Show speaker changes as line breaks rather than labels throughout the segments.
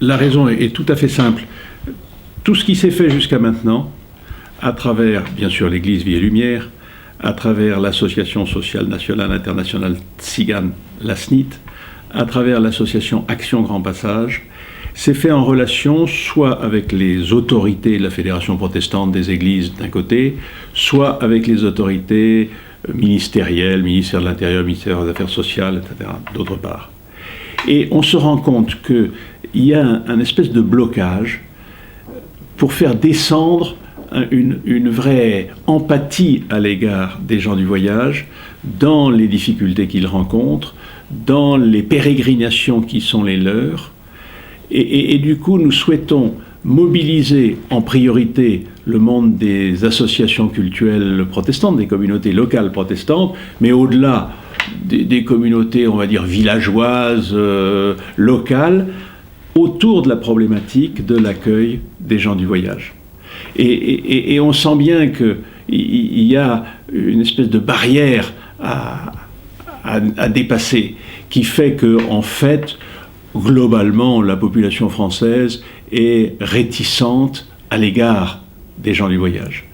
La raison est tout à fait simple. Tout ce qui s'est fait jusqu'à maintenant, à travers, bien sûr, l'Église Vie et Lumière, à travers l'Association sociale nationale internationale Tsigane, la SNIT, à travers l'association Action Grand Passage, c'est fait en relation soit avec les autorités de la Fédération protestante des églises d'un côté, soit avec les autorités ministérielles, ministère de l'Intérieur, ministère des Affaires sociales, etc., d'autre part. Et on se rend compte qu'il y a un espèce de blocage pour faire descendre une vraie empathie à l'égard des gens du voyage, dans les difficultés qu'ils rencontrent, dans les pérégrinations qui sont les leurs. Et du coup, nous souhaitons mobiliser en priorité le monde des associations cultuelles protestantes, des communautés locales protestantes, mais au-delà des communautés, on va dire, villageoises, locales, autour de la problématique de l'accueil des gens du voyage. Et on sent bien qu'il y a une espèce de barrière à dépasser, qui fait que, en fait, globalement, la population française est réticente à l'égard des gens du voyage.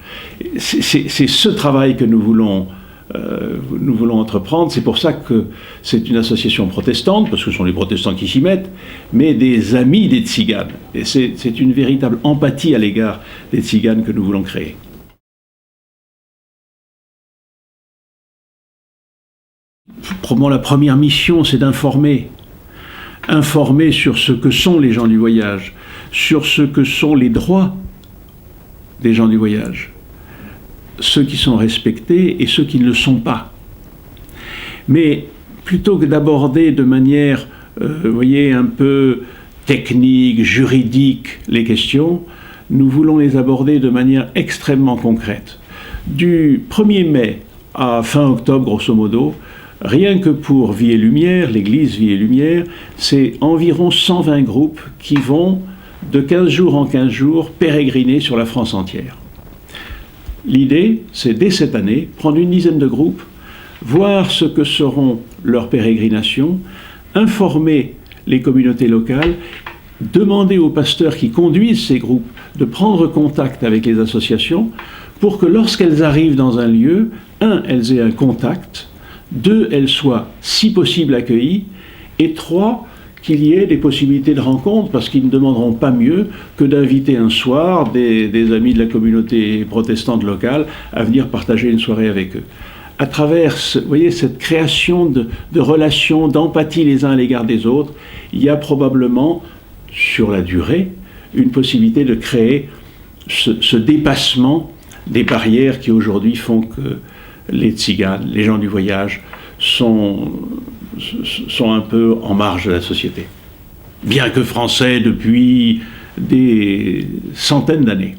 C'est ce travail que nous voulons entreprendre. C'est pour ça que c'est une association protestante, parce que ce sont les protestants qui s'y mettent, mais des amis des Tziganes. Et c'est une véritable empathie à l'égard des Tziganes que nous voulons créer. Probablement la première mission, c'est d'informer. Informer sur ce que sont les gens du voyage, sur ce que sont les droits des gens du voyage, ceux qui sont respectés et ceux qui ne le sont pas. Mais plutôt que d'aborder de manière, vous voyez, un peu technique, juridique, les questions, nous voulons les aborder de manière extrêmement concrète. Du 1er mai à fin octobre, grosso modo, rien que pour Vie et Lumière, l'Église Vie et Lumière, c'est environ 120 groupes qui vont, de 15 jours en 15 jours, pérégriner sur la France entière. L'idée, c'est dès cette année, prendre une dizaine de groupes, voir ce que seront leurs pérégrinations, informer les communautés locales, demander aux pasteurs qui conduisent ces groupes de prendre contact avec les associations pour que lorsqu'elles arrivent dans un lieu, elles aient un contact, 2, elles soient si possible accueillies, et 3, qu'il y ait des possibilités de rencontre, parce qu'ils ne demanderont pas mieux que d'inviter un soir des amis de la communauté protestante locale à venir partager une soirée avec eux. À travers, vous voyez, cette création de relations, d'empathie les uns à l'égard des autres, il y a probablement, sur la durée, une possibilité de créer ce dépassement des barrières qui aujourd'hui font que les Tziganes, les gens du voyage, sont un peu en marge de la société. Bien que français depuis des centaines d'années.